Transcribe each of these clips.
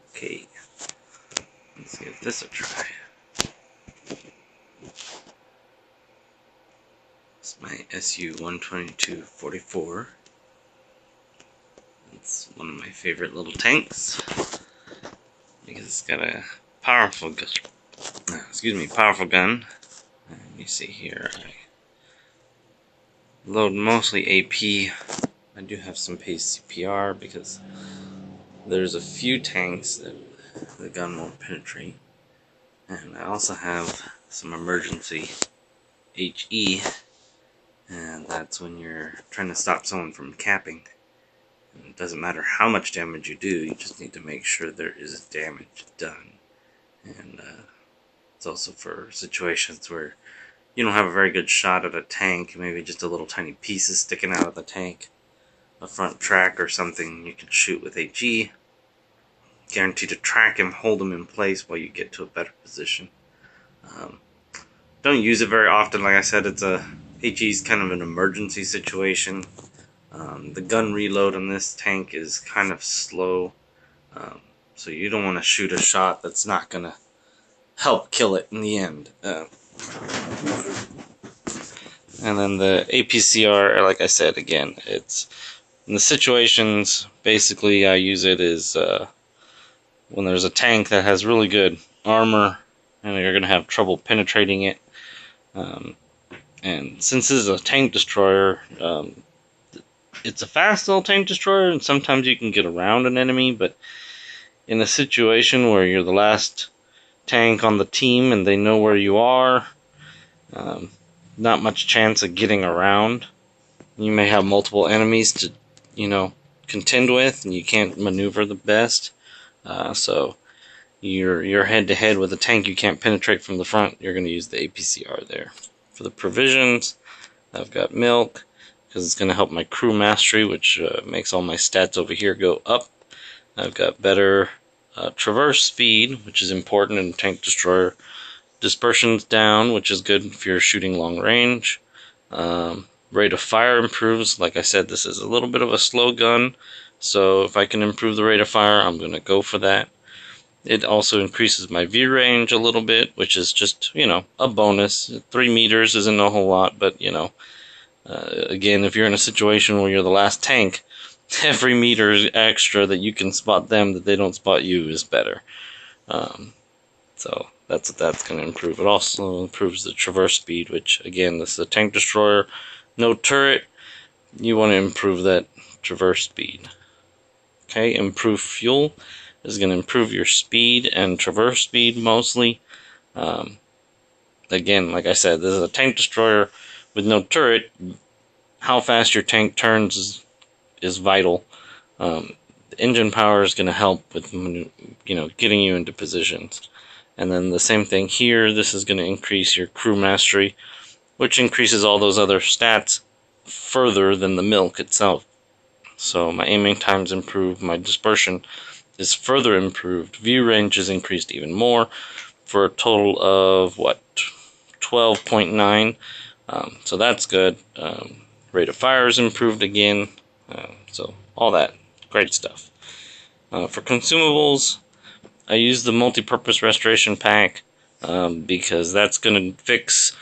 Okay, let's give this a try. It's my Su-122-44. It's one of my favorite little tanks because it's got a powerful gun. Powerful gun. And you see here, I load mostly AP. I do have some pace CPR because there's a few tanks that the gun won't penetrate. And I also have some emergency HE, and that's when you're trying to stop someone from capping. And it doesn't matter how much damage you do, you just need to make sure there is damage done. And it's also for situations where you don't have a very good shot at a tank, maybe just a little tiny pieces sticking out of the tank, a front track or something you can shoot with HE. Guaranteed to track him, hold him in place while you get to a better position. Don't use it very often. Like I said, HE is kind of an emergency situation. The gun reload on this tank is kind of slow, so you don't want to shoot a shot that's not going to help kill it in the end. And then the APCR, like I said, again, it's in the situations, basically I use it as when there's a tank that has really good armor and you're going to have trouble penetrating it. And since this is a tank destroyer, it's a fast little tank destroyer, and sometimes you can get around an enemy, but in a situation where you're the last tank on the team and they know where you are, not much chance of getting around. You may have multiple enemies to, contend with, and you can't maneuver the best. So you're head to head with a tank you can't penetrate from the front. You're going to use the APCR there. For the provisions, I've got milk because it's going to help my crew mastery, which makes all my stats over here go up. I've got better traverse speed, which is important in a tank destroyer. Dispersion's down, which is good if you're shooting long range. Rate of fire improves. Like I said, this is a little bit of a slow gun, so if I can improve the rate of fire, I'm going to go for that. It also increases my view range a little bit, which is just, a bonus. 3 meters isn't a whole lot, but, again, if you're in a situation where you're the last tank, every meter extra that you can spot them that they don't spot you is better. So that's what that's going to improve. It also improves the traverse speed, which, again, this is a tank destroyer, no turret. You want to improve that traverse speed. Okay, improve fuel is going to improve your speed and traverse speed mostly. Again, like I said, this is a tank destroyer with no turret. How fast your tank turns is vital. The engine power is going to help with, getting you into positions. And then the same thing here, this is going to increase your crew mastery, which increases all those other stats further than the milk itself. So my aiming time's improved, my dispersion is further improved, view range is increased even more, for a total of, 12.9, so that's good. Rate of fire is improved again, so all that, great stuff. For consumables, I use the multi-purpose restoration pack, because that's going to fix,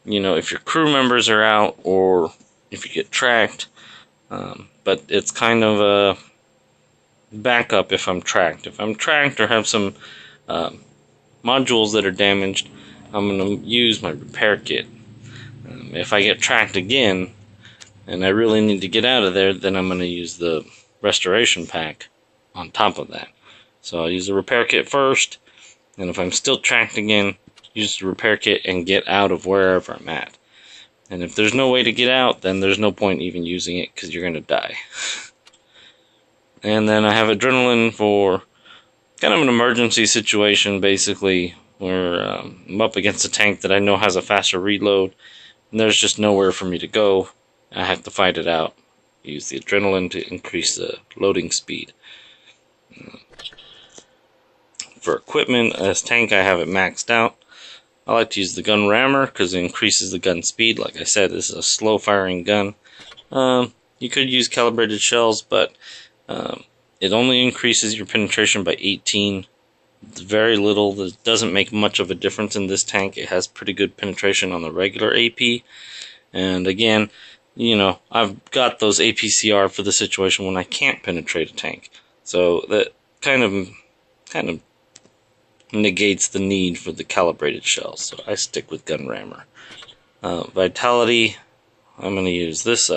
if your crew members are out, or if you get tracked, but it's kind of a backup if I'm tracked. If I'm tracked or have some modules that are damaged, I'm going to use my repair kit. If I get tracked again and I really need to get out of there, then I'm going to use the restoration pack on top of that. So I'll use the repair kit first, and if I'm still tracked again, use the repair kit and get out of wherever I'm at. And if there's no way to get out, then there's no point even using it because you're going to die. And then I have adrenaline for kind of an emergency situation, basically, where I'm up against a tank that I know has a faster reload, and there's just nowhere for me to go. I have to fight it out. Use the adrenaline to increase the loading speed. For equipment, as tank, I have it maxed out. I like to use the gun rammer because it increases the gun speed. Like I said, this is a slow firing gun. You could use calibrated shells, but It only increases your penetration by 18. It's very little. It doesn't make much of a difference in this tank. It has pretty good penetration on the regular AP. And again, you know, I've got those APCR for the situation when I can't penetrate a tank. So that kind of negates the need for the calibrated shells. So I stick with gun rammer. Vitality, I'm going to use this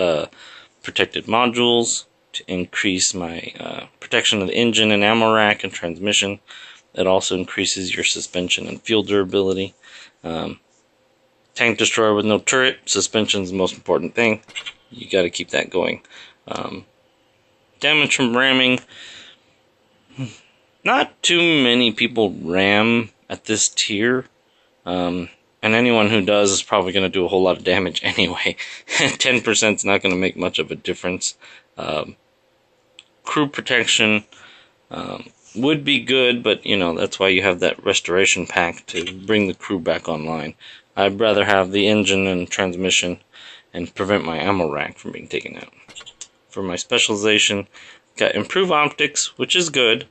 protected modules to increase my protection of the engine and ammo rack and transmission. It also increases your suspension and fuel durability. Tank destroyer with no turret, suspension is the most important thing. You got to keep that going. Damage from ramming. Not too many people ram at this tier. And anyone who does is probably going to do a whole lot of damage anyway. 10% is not going to make much of a difference. Crew protection would be good, but you know, that's why you have that restoration pack to bring the crew back online. I'd rather have the engine and transmission and prevent my ammo rack from being taken out. For my specialization, got improve optics, which is good,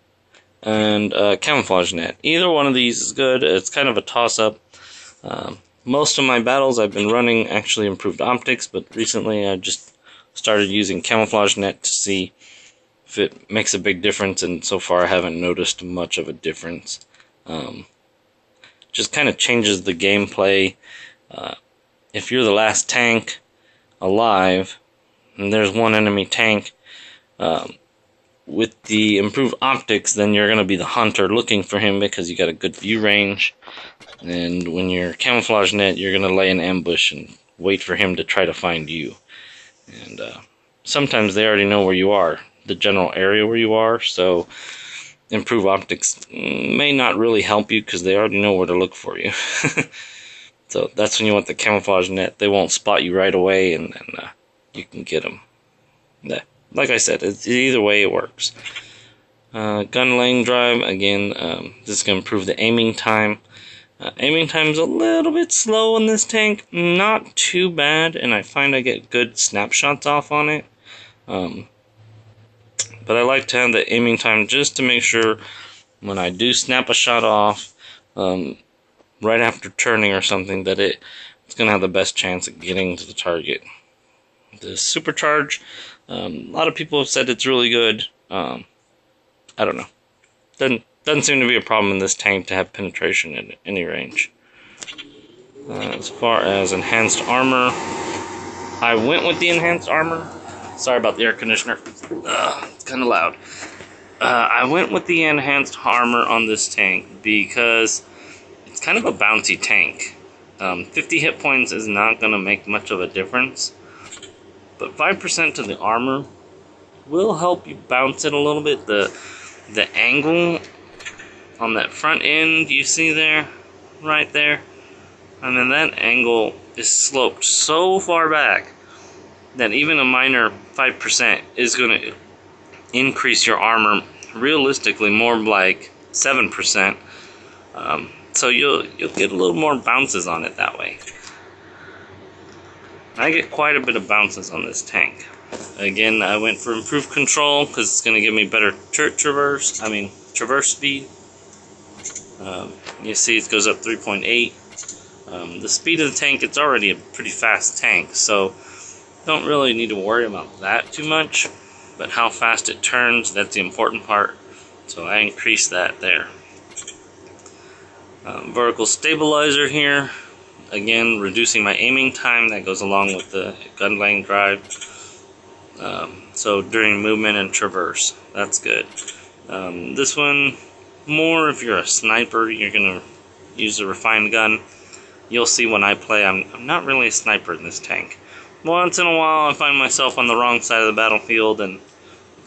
and camouflage net. Either one of these is good. It's kind of a toss-up. Most of my battles I've been running actually improved optics, but recently I just started using camouflage net to see if it makes a big difference, and so far I haven't noticed much of a difference. Just kind of changes the gameplay. If you're the last tank alive, and there's one enemy tank, with the improved optics, then you're going to be the hunter looking for him because you got a good view range. And when you're camouflage net, you're going to lay an ambush and wait for him to try to find you. And sometimes they already know where you are, the general area where you are, so improve optics may not really help you because they already know where to look for you. So that's when you want the camouflage net. They won't spot you right away, and then you can get them. Like I said, either way it works. Gun lane drive, again, this is going to improve the aiming time. Aiming time's a little bit slow on this tank, not too bad, and I find I get good snapshots off on it. But I like to have the aiming time just to make sure when I do snap a shot off, right after turning or something, that it's going to have the best chance of getting to the target. The supercharge, a lot of people have said it's really good. I don't know. Doesn't seem to be a problem in this tank to have penetration at any range. As far as enhanced armor, I went with the enhanced armor. Sorry about the air conditioner. It's kind of loud. I went with the enhanced armor on this tank because it's kind of a bouncy tank. 50 hit points is not going to make much of a difference, but 5% to the armor will help you bounce it a little bit. The angle on that front end you see there, right there, and then that angle is sloped so far back that even a minor 5% is going to increase your armor realistically more like 7%. So you'll get a little more bounces on it that way. I get quite a bit of bounces on this tank. Again, I went for improved control because it's going to give me better traverse speed. You see it goes up 3.8. The speed of the tank, it's already a pretty fast tank, so don't really need to worry about that too much. But how fast it turns, that's the important part. So I increased that there. Vertical stabilizer here. Again, reducing my aiming time. That goes along with the gun lane drive. So during movement and traverse, that's good. This one, more if you're a sniper, you're going to use a refined gun. You'll see when I play, I'm not really a sniper in this tank. Once in a while I find myself on the wrong side of the battlefield and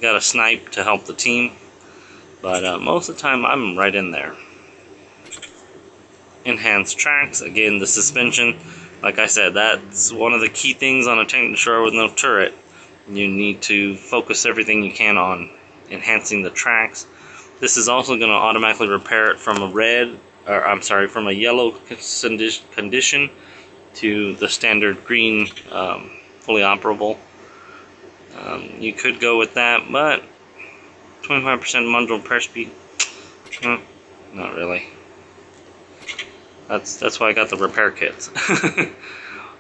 got a snipe to help the team. But most of the time I'm right in there. Enhanced tracks, again the suspension. Like I said, that's one of the key things on a tank destroyer with no turret. You need to focus everything you can on enhancing the tracks. This is also going to automatically repair it from from a yellow condition to the standard green, fully operable. You could go with that, but 25% module repair speed. Not really. That's why I got the repair kits.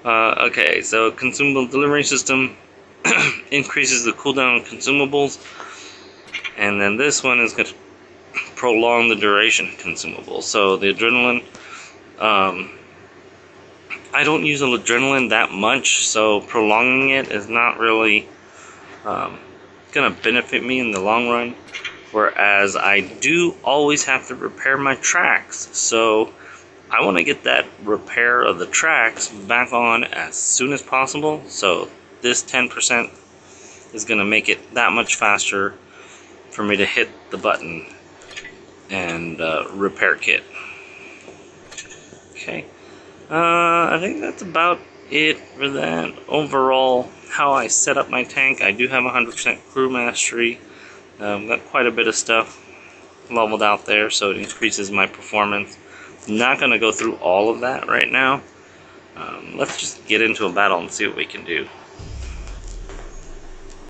Okay, so consumable delivery system increases the cooldown of consumables, and then this one is going to prolong the duration of consumables. So the adrenaline, I don't use adrenaline that much, so prolonging it is not really going to benefit me in the long run. Whereas I do always have to repair my tracks, so I want to get that repair of the tracks back on as soon as possible. So this 10% is going to make it that much faster for me to hit the button and repair kit. Okay, I think that's about it for that. Overall, how I set up my tank, I do have 100% crew mastery. Got quite a bit of stuff leveled out there, so it increases my performance. Not going to go through all of that right now. Let's just get into a battle and see what we can do.